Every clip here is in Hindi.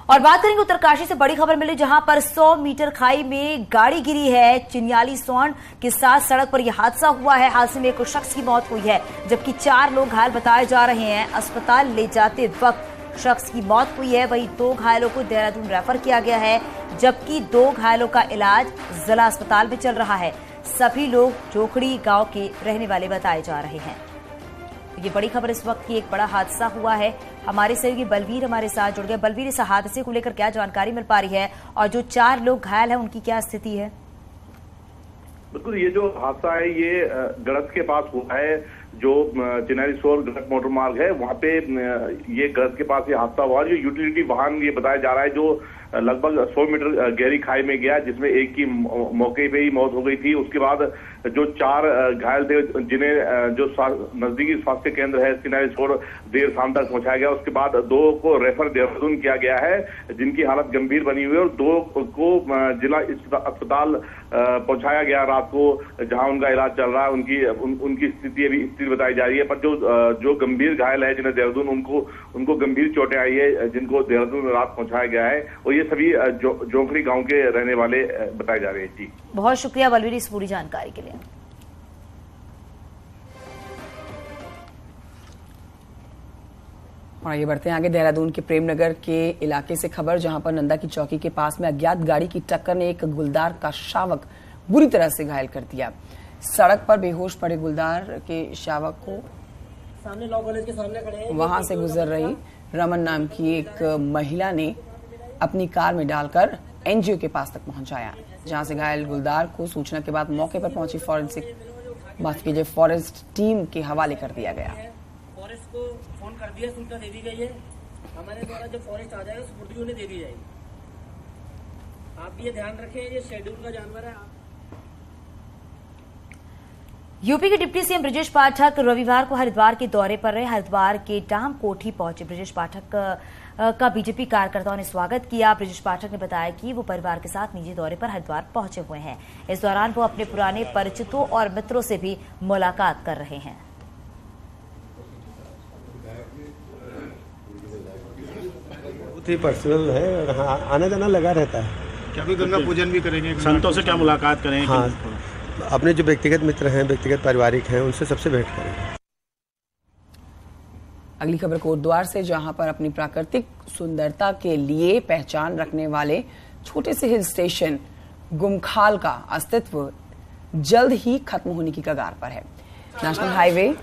और बात करेंगे उत्तरकाशी से बड़ी खबर मिली जहां पर 100 मीटर खाई में गाड़ी गिरी है। चिन्याली सोंड के साथ सड़क पर यह हादसा हुआ है। हादसे में एक शख्स की मौत हुई है जबकि 4 लोग घायल बताए जा रहे हैं। अस्पताल ले जाते वक्त शख्स की मौत हुई है, वहीं 2 घायलों को देहरादून रेफर किया गया है जबकि 2 घायलों का इलाज जिला अस्पताल में चल रहा है। सभी लोग जोखड़ी गांव के रहने वाले बताए जा रहे हैं। ये बड़ी खबर इस वक्त की, एक बड़ा हादसा हुआ है। हमारे सहयोगी बलवीर हमारे साथ जुड़ गए। बलवीर, इस हादसे को लेकर क्या जानकारी मिल पा रही है और जो 4 लोग घायल हैं उनकी क्या स्थिति है? बिल्कुल, ये जो हादसा है ये गड़त के पास हुआ है। जो चिन्याली सोर गड़त मोटर मार्ग है वहां पे ये गड़त के पास ये हादसा हुआ। जो यूटिलिटी वाहन ये बताया जा रहा है जो लगभग 100 मीटर गहरी खाई में गया, जिसमें एक की मौके पे ही मौत हो गई थी। उसके बाद जो 4 घायल थे जिन्हें जो नजदीकी स्वास्थ्य केंद्र है चिन्याली सोर देर शाम तक पहुंचाया गया। उसके बाद 2 को रेफर देहरादून किया गया है जिनकी हालत गंभीर बनी हुई है और 2 को जिला अस्पताल पहुंचाया गया रात को, जहां उनका इलाज चल रहा है। उनकी स्थिति अभी स्थिर बताई जा रही है, पर जो गंभीर घायल है जिन्हें देहरादून उनको गंभीर चोटें आई है, जिनको देहरादून रात पहुंचाया गया है और ये सभी जोखड़ी गांव के रहने वाले बताए जा रहे हैं। जी, बहुत शुक्रिया बलवीर इस पूरी जानकारी के लिए। और ये बढ़ते हैं आगे देहरादून के प्रेमनगर के इलाके से खबर, जहां पर नंदा की चौकी के पास में अज्ञात गाड़ी की टक्कर ने एक गुलदार का शावक बुरी तरह से घायल कर दिया। सड़क पर बेहोश पड़े गुलदार के शावक को सामने लॉ कॉलेज के सामने खड़े हैं। वहां से गुजर रही रमन नाम की एक महिला ने अपनी कार में डालकर एनजीओ के पास तक पहुंचाया, जहां से घायल गुलदार को सूचना के बाद मौके पर पहुंची फॉरेस्ट टीम के हवाले कर दिया गया। फॉरेस्ट को फोन कर दिया, सूचना दे दी गई है। हमारे द्वारा जब फॉरेस्ट आ जाएगा स्कूटी उन्हें दे दी जाएगी। आप भी ये ध्यान रखें, ये शेड्यूल का जानवर है। यूपी के डिप्टी सीएम ब्रजेश पाठक रविवार को हरिद्वार के दौरे पर रहे। हरिद्वार के डाम कोठी पहुंचे ब्रजेश पाठक का बीजेपी कार्यकर्ताओं ने स्वागत किया। ब्रजेश पाठक ने बताया कि वो परिवार के साथ निजी दौरे पर हरिद्वार पहुंचे हुए हैं। इस दौरान वो अपने पुराने परिचितों और मित्रों से भी मुलाकात कर रहे हैं। बहुत ही पर्सनल है और हाँ, आना जाना लगा रहता है। क्या कोई गंगा पूजन भी करेंगे? संतों से क्या मुलाकात करेंगे? हाँ, अपने जो व्यक्तिगत मित्र हैं, व्यक्तिगत पारिवारिक हैं, उनसे सबसे भेंट करेंगे। अगली खबर कोटद्वार से, जहां पर अपनी प्राकृतिक सुंदरता के लिए पहचान रखने वाले छोटे से हिल स्टेशन गुमखाल का अस्तित्व जल्द ही खत्म होने की कगार पर है। नेशनल हाईवे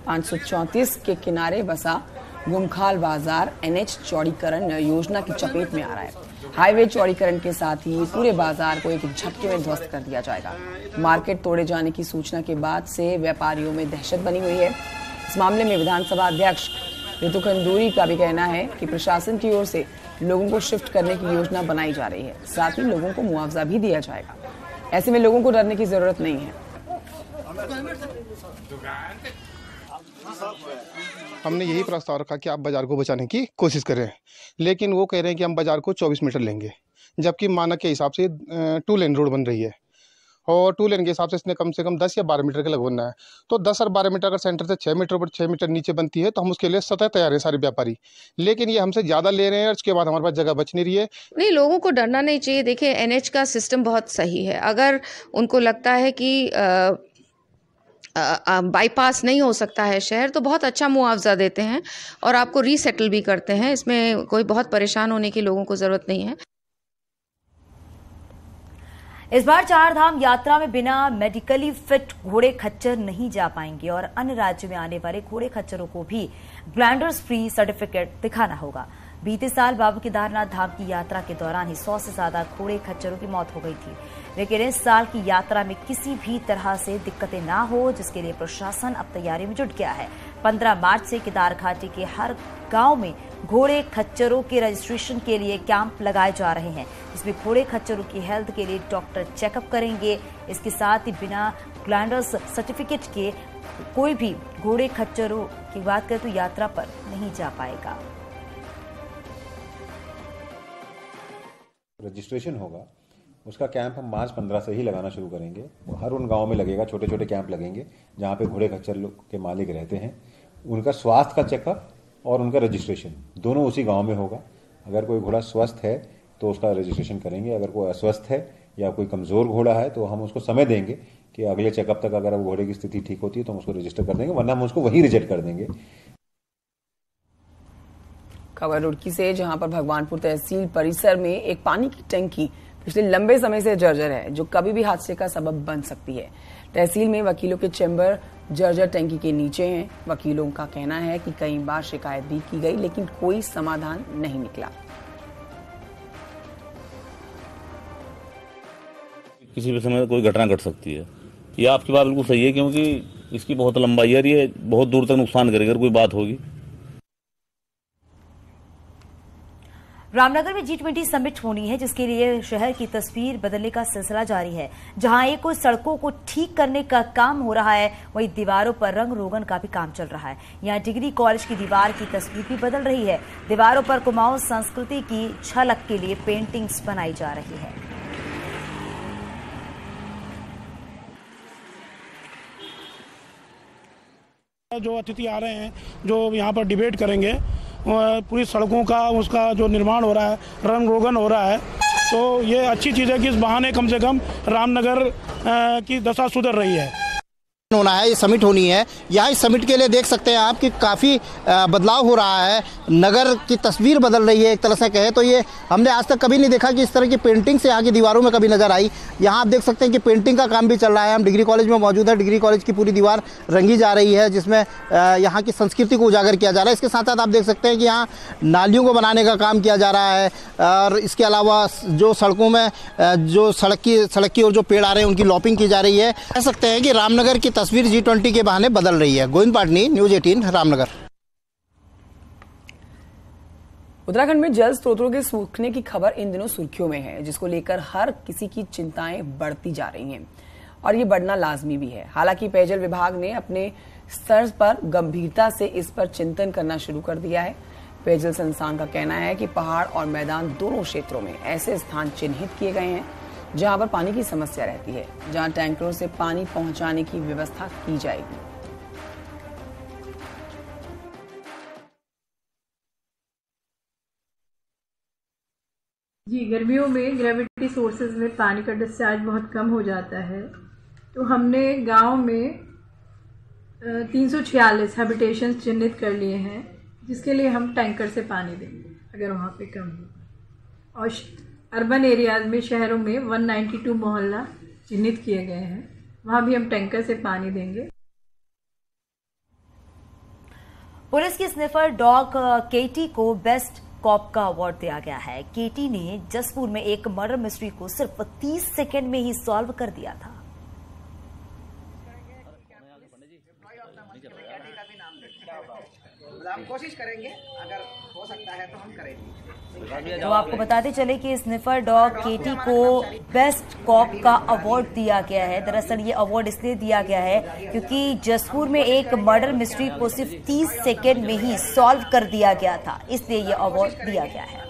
534 के किनारे बसा गुमखाल बाजार NH चौड़ीकरण योजना की चपेट में आ रहा है। हाईवे चौड़ीकरण के साथ ही पूरे बाजार को एक झटके में ध्वस्त कर दिया जाएगा। मार्केट तोड़े जाने की सूचना के बाद से व्यापारियों में दहशत बनी हुई है। इस मामले में विधानसभा अध्यक्ष ऋतु खंडूरी का भी कहना है कि प्रशासन की ओर से लोगों को शिफ्ट करने की योजना बनाई जा रही है, साथ ही लोगों को मुआवजा भी दिया जाएगा। ऐसे में लोगों को डरने की जरूरत नहीं है। हमने यही प्रस्ताव रखा कि आप बाजार को बचाने की कोशिश करें, लेकिन वो कह रहे हैं कि हम बाजार को 24 मीटर लेंगे, जबकि मानक के हिसाब से 2 लेन रोड बन रही है और 2 लेन के हिसाब से इसने कम से कम 10 या 12 मीटर के लग बनना है। तो 10 और 12 मीटर अगर सेंटर से 6 मीटर पर 6 मीटर नीचे बनती है तो हम उसके लिए सतह तैयार है सारे व्यापारी, लेकिन ये हमसे ज्यादा ले रहे हैं और उसके बाद हमारे पास जगह बच नहीं रही है। नहीं, लोगों को डरना नहीं चाहिए। देखिए, NH का सिस्टम बहुत सही है। अगर उनको लगता है कि बाईपास नहीं हो सकता है शहर, तो बहुत अच्छा मुआवजा देते हैं और आपको रीसेटल भी करते हैं। इसमें कोई बहुत परेशान होने की लोगों को जरूरत नहीं है। इस बार 4 धाम यात्रा में बिना मेडिकली फिट घोड़े खच्चर नहीं जा पाएंगे और अन्य राज्यों में आने वाले घोड़े खच्चरों को भी ग्लैंडर्स फ्री सर्टिफिकेट दिखाना होगा। बीते साल बाबा केदारनाथ धाम की यात्रा के दौरान ही 100 से ज्यादा घोड़े खच्चरों की मौत हो गई थी, लेकिन इस साल की यात्रा में किसी भी तरह से दिक्कतें ना हो, जिसके लिए प्रशासन अब तैयारी में जुट गया है। 15 मार्च से केदार घाटी के हर गांव में घोड़े खच्चरों के रजिस्ट्रेशन के लिए कैंप लगाए जा रहे हैं, जिसमें घोड़े खच्चरों की हेल्थ के लिए डॉक्टर चेकअप करेंगे। इसके साथ ही बिना ग्लैंडर्स सर्टिफिकेट के कोई भी घोड़े खच्चरों की बात करें तो यात्रा पर नहीं जा पाएगा। रजिस्ट्रेशन होगा, उसका कैंप हम मार्च 15 से ही लगाना शुरू करेंगे। हर उन गांव में लगेगा, छोटे छोटे कैंप लगेंगे जहां पे घोड़े खच्चर के मालिक रहते हैं। उनका स्वास्थ्य का चेकअप और उनका रजिस्ट्रेशन दोनों उसी गांव में होगा। अगर कोई घोड़ा स्वस्थ है तो उसका रजिस्ट्रेशन करेंगे, अगर कोई अस्वस्थ है या कोई कमज़ोर घोड़ा है तो हम उसको समय देंगे कि अगले चेकअप तक अगर घोड़े की स्थिति ठीक होती है तो हम उसको रजिस्टर कर देंगे, वरना हम उसको वहीं रिजेक्ट कर देंगे। खबर रुड़की से, जहां पर भगवानपुर तहसील परिसर में एक पानी की टंकी पिछले लंबे समय से जर्जर है, जो कभी भी हादसे का सबब बन सकती है। तहसील में वकीलों के चैम्बर जर्जर टंकी के नीचे हैं। वकीलों का कहना है कि कई बार शिकायत भी की गई, लेकिन कोई समाधान नहीं निकला। किसी भी समय कोई घटना घट सकती है। ये आपकी बात बिल्कुल सही है, क्योंकि इसकी बहुत लंबाई है, ये बहुत दूर तक नुकसान करेगी अगर कोई बात होगी। रामनगर में G20 समिट होनी है, जिसके लिए शहर की तस्वीर बदलने का सिलसिला जारी है। जहां एक और सड़कों को ठीक करने का काम हो रहा है, वहीं दीवारों पर रंग रोगन का भी काम चल रहा है। यहां डिग्री कॉलेज की दीवार की तस्वीर भी बदल रही है। दीवारों पर कुमाऊं संस्कृति की झलक के लिए पेंटिंग्स बनाई जा रही है। जो अतिथि आ रहे हैं, जो यहाँ पर डिबेट करेंगे, पूरी सड़कों का उसका जो निर्माण हो रहा है, रंग रोगन हो रहा है, तो ये अच्छी चीज़ है कि इस बहाने कम से कम रामनगर की दशा सुधर रही है। होना है, ये समिट होनी है। यहाँ इस समिट के लिए देख सकते हैं आप कि काफ़ी बदलाव हो रहा है, नगर की तस्वीर बदल रही है एक तरह से कहे तो। ये हमने आज तक कभी नहीं देखा कि इस तरह की पेंटिंग से यहाँ की दीवारों में कभी नज़र आई। यहाँ आप देख सकते हैं कि पेंटिंग का काम भी चल रहा है। हम डिग्री कॉलेज में मौजूद है। डिग्री कॉलेज की पूरी दीवार रंगी जा रही है, जिसमें यहाँ की संस्कृति को उजागर किया जा रहा है। इसके साथ साथ आप देख सकते हैं कि यहाँ नालियों को बनाने का काम किया जा रहा है, और इसके अलावा जो सड़कों में जो सड़क की और जो पेड़ आ रहे हैं उनकी लॉपिंग की जा रही है। कह सकते हैं कि रामनगर की तस्वीर G20 के बहाने बदल रही है। गोविंद पाटनी, न्यूज़ 18, रामनगर। उत्तराखंड में जल स्रोतों के सूखने की खबर इन दिनों सुर्खियों में है, जिसको लेकर हर किसी की चिंताएं बढ़ती जा रही हैं, और ये बढ़ना लाजमी भी है। हालांकि पेयजल विभाग ने अपने स्तर पर गंभीरता से इस पर चिंतन करना शुरू कर दिया है। पेयजल संस्थान का कहना है कि पहाड़ और मैदान दोनों क्षेत्रों में ऐसे स्थान चिन्हित किए गए हैं जहां पर पानी की समस्या रहती है, जहां टैंकरों से पानी पहुंचाने की व्यवस्था की जाएगी। जी, गर्मियों में ग्रेविटी सोर्सेज में पानी का डिस्चार्ज बहुत कम हो जाता है, तो हमने गांव में 346 हैबिटेशन चिन्हित कर लिए हैं, जिसके लिए हम टैंकर से पानी देंगे अगर वहाँ पे कम हो। और अर्बन एरियाज में, शहरों में 192 मोहल्ला चिन्हित किए गए हैं, वहाँ भी हम टैंकर से पानी देंगे। पुलिस की स्निफर डॉग केटी को बेस्ट कॉप का अवार्ड दिया गया है। केटी ने जसपुर में एक मर्डर मिस्ट्री को सिर्फ 30 सेकंड में ही सॉल्व कर दिया था। हम कोशिश करेंगे, अगर हो सकता है तो हम करेंगे। तो आपको बताते चले कि स्निफर डॉग केटी को बेस्ट कॉप का अवार्ड दिया गया है। दरअसल ये अवार्ड इसलिए दिया गया है क्योंकि जसपुर में एक मर्डर मिस्ट्री को सिर्फ 30 सेकंड में ही सॉल्व कर दिया गया था, इसलिए ये अवार्ड दिया गया है।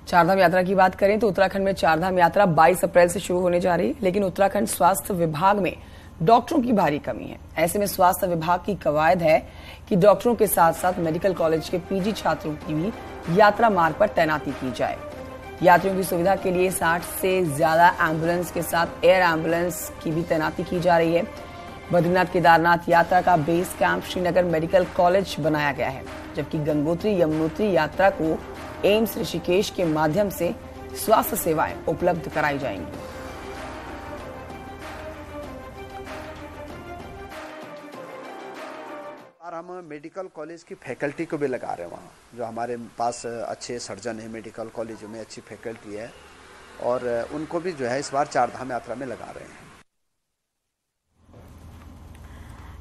चारधाम यात्रा की बात करें तो उत्तराखंड में चारधाम यात्रा 22 अप्रैल से शुरू होने जा रही है, लेकिन उत्तराखंड स्वास्थ्य विभाग में डॉक्टरों की भारी कमी है। ऐसे में स्वास्थ्य विभाग की कवायद है कि डॉक्टरों के साथ साथ मेडिकल कॉलेज के पीजी छात्रों की भी यात्रा मार्ग पर तैनाती की जाए। यात्रियों की सुविधा के लिए 60 से ज्यादा एम्बुलेंस के साथ एयर एम्बुलेंस की भी तैनाती की जा रही है। बद्रीनाथ केदारनाथ यात्रा का base camp Srinagar medical college बनाया गया है, जबकि गंगोत्री यमुनोत्री यात्रा को एम्स ऋषिकेश के माध्यम से स्वास्थ्य सेवाएं उपलब्ध कराई जाएंगी। और हम मेडिकल कॉलेज की फैकल्टी को भी लगा रहे हैं वहाँ, जो हमारे पास अच्छे सर्जन हैं, मेडिकल कॉलेजों में अच्छी फैकल्टी है, और उनको भी जो है इस बार चारधाम यात्रा में लगा रहे हैं।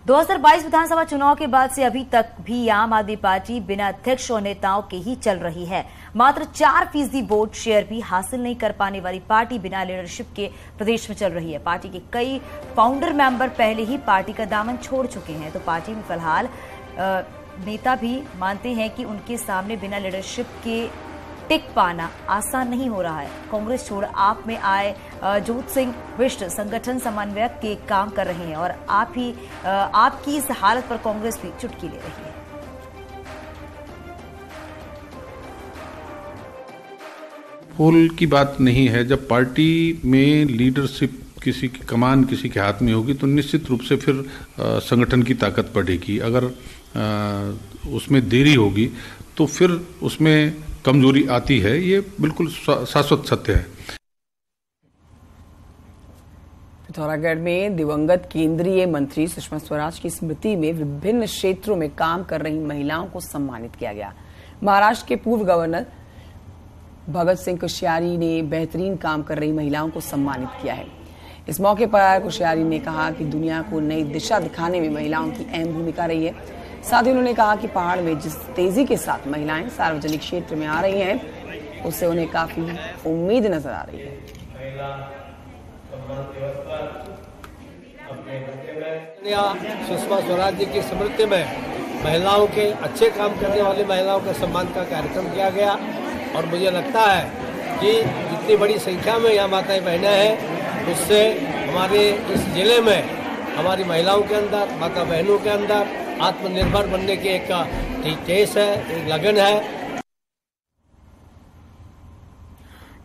2022 विधानसभा चुनाव के बाद से अभी तक भी आम आदमी पार्टी बिना अध्यक्ष और नेताओं के ही चल रही है। मात्र 4% वोट शेयर भी हासिल नहीं कर पाने वाली पार्टी बिना लीडरशिप के प्रदेश में चल रही है। पार्टी के कई फाउंडर मेंबर पहले ही पार्टी का दामन छोड़ चुके हैं, तो पार्टी में फिलहाल नेता भी मानते हैं कि उनके सामने बिना लीडरशिप के टिक पाना आसान नहीं हो रहा है। कांग्रेस छोड़ आप में आए जोत सिंह बिष्ट संगठन समन्वयक के काम कर रहे हैं और आपकी इस हालत पर कांग्रेस भी चुटकी ले रही है। पोल की बात नहीं है। जब पार्टी में लीडरशिप किसी की कमान किसी के हाथ में होगी तो निश्चित रूप से फिर संगठन की ताकत बढ़ेगी। अगर उसमें देरी होगी तो फिर उसमें कमजोरी आती है। ये बिल्कुल शाश्वत सत्य है। पिथौरागढ़ में दिवंगत केंद्रीय मंत्री सुषमा स्वराज की स्मृति में विभिन्न क्षेत्रों में काम कर रही महिलाओं को सम्मानित किया गया। महाराष्ट्र के पूर्व गवर्नर भगत सिंह कोश्यारी ने बेहतरीन काम कर रही महिलाओं को सम्मानित किया है। इस मौके पर कोश्यारी ने कहा कि दुनिया को नई दिशा दिखाने में महिलाओं की अहम भूमिका रही है। साथ ही उन्होंने कहा कि पहाड़ में जिस तेजी के साथ महिलाएं सार्वजनिक क्षेत्र में आ रही हैं, उससे उन्हें काफी उम्मीद नजर आ रही है। सुषमा स्वराज जी की स्मृति में महिलाओं के अच्छे काम करने वाली महिलाओं के सम्मान का कार्यक्रम किया गया और मुझे लगता है कि जितनी बड़ी संख्या में यहाँ माताएं बहनें हैं, उससे हमारे इस जिले में हमारी महिलाओं के अंदर, माता बहनों के अंदर आत्मनिर्भर बनने की एक तेज है, एक लगन है।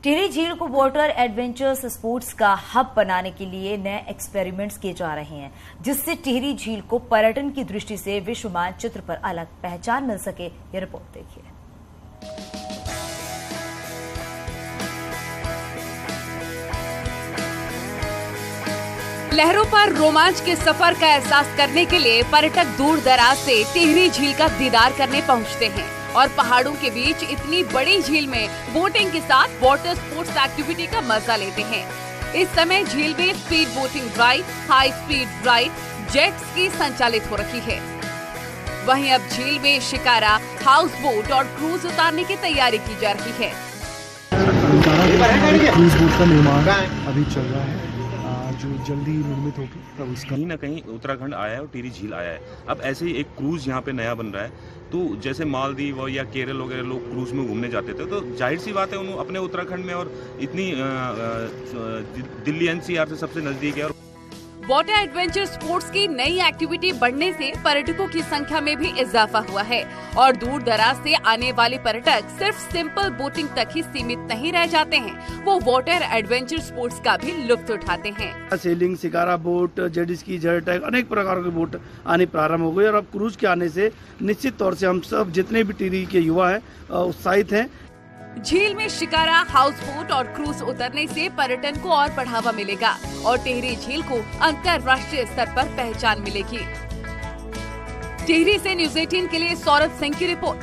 टिहरी झील को वाटर एडवेंचर्स स्पोर्ट्स का हब बनाने के लिए नए एक्सपेरिमेंट्स किए जा रहे हैं, जिससे टिहरी झील को पर्यटन की दृष्टि से विश्व मानचित्र पर अलग पहचान मिल सके। ये रिपोर्ट देखिए। लहरों पर रोमांच के सफर का एहसास करने के लिए पर्यटक दूर दराज से टिहरी झील का दीदार करने पहुंचते हैं और पहाड़ों के बीच इतनी बड़ी झील में बोटिंग के साथ वाटर स्पोर्ट्स एक्टिविटी का मजा लेते हैं। इस समय झील में speed boating ride, high speed ride, jet ski संचालित हो रही है। वहीं अब झील में शिकारा, हाउस बोट और क्रूज उतारने की तैयारी की जा रही है। क्रूज बोट का निर्माण अभी चल रहा है, जो जल्दी निर्मित होगी। तब उसका कहीं ना कहीं उत्तराखंड आया है और टिहरी झील आया है। अब ऐसे ही एक क्रूज यहाँ पे नया बन रहा है। तो जैसे मालदीव या केरल वगैरह लोग क्रूज में घूमने जाते थे, तो जाहिर सी बात है उन्होंने अपने उत्तराखंड में, और इतनी दिल्ली एनसीआर से सबसे नजदीक है। और वाटर एडवेंचर स्पोर्ट्स की नई एक्टिविटी बढ़ने से पर्यटकों की संख्या में भी इजाफा हुआ है और दूर दराज से आने वाले पर्यटक सिर्फ सिंपल बोटिंग तक ही सीमित नहीं रह जाते हैं, वो वाटर एडवेंचर स्पोर्ट्स का भी लुत्फ उठाते हैं। Selling, shikara boat, jet ski, jet tag, अनेक प्रकार की बोट आनी प्रारंभ हो गई और अब क्रूज के आने से निश्चित तौर से हम सब जितने भी टिहरी के युवा हैं उत्साहित हैं। झील में शिकारा, हाउस बोट और क्रूज उतरने से पर्यटन को और बढ़ावा मिलेगा और टिहरी झील को अंतर्राष्ट्रीय स्तर पर पहचान मिलेगी। टिहरी से न्यूज़ 18 के लिए सौरभ सिंह की रिपोर्ट।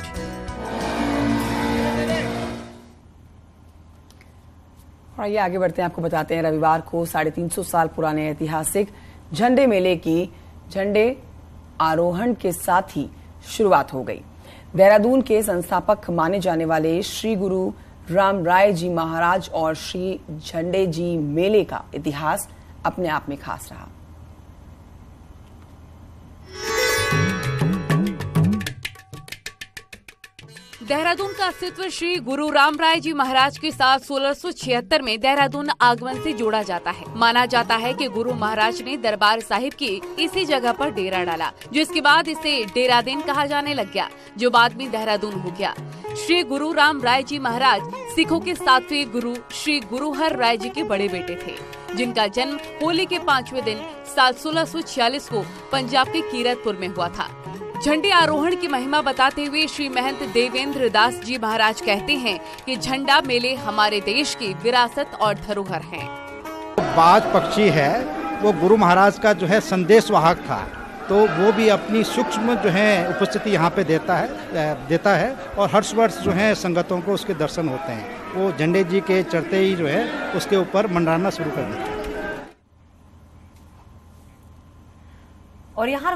और ये आगे बढ़ते हैं, आपको बताते हैं रविवार को 350 साल पुराने ऐतिहासिक झंडे मेले की झंडे आरोहण के साथ ही शुरुआत हो गई। देहरादून के संस्थापक माने जाने वाले श्री गुरु राम राय जी महाराज और श्री झंडे जी मेले का इतिहास अपने आप में खास रहा। देहरादून का अस्तित्व श्री गुरु राम राय जी महाराज के साथ 1676 में देहरादून आगमन से जोड़ा जाता है। माना जाता है कि गुरु महाराज ने दरबार साहिब की इसी जगह पर डेरा डाला, जिसके बाद इसे डेरादेन कहा जाने लग गया, जो बाद में देहरादून हो गया। श्री गुरु राम राय जी महाराज सिखों के 7वें गुरु श्री गुरु हर राय जी के बड़े बेटे थे, जिनका जन्म होली के 5वें दिन साल 1646 को पंजाब के कीरतपुर में हुआ था। झंडे आरोहण की महिमा बताते हुए श्री महंत देवेंद्र दास जी महाराज कहते हैं कि झंडा मेले हमारे देश की विरासत और धरोहर हैं। बाज पक्षी है वो गुरु महाराज का जो है संदेश वाहक था, तो वो भी अपनी सूक्ष्म जो है उपस्थिति यहाँ पे देता है और हर वर्ष जो है संगतों को उसके दर्शन होते हैं। वो झंडे जी के चढ़ते ही जो है उसके ऊपर मंडराना शुरू कर देते हैं। और यहाँ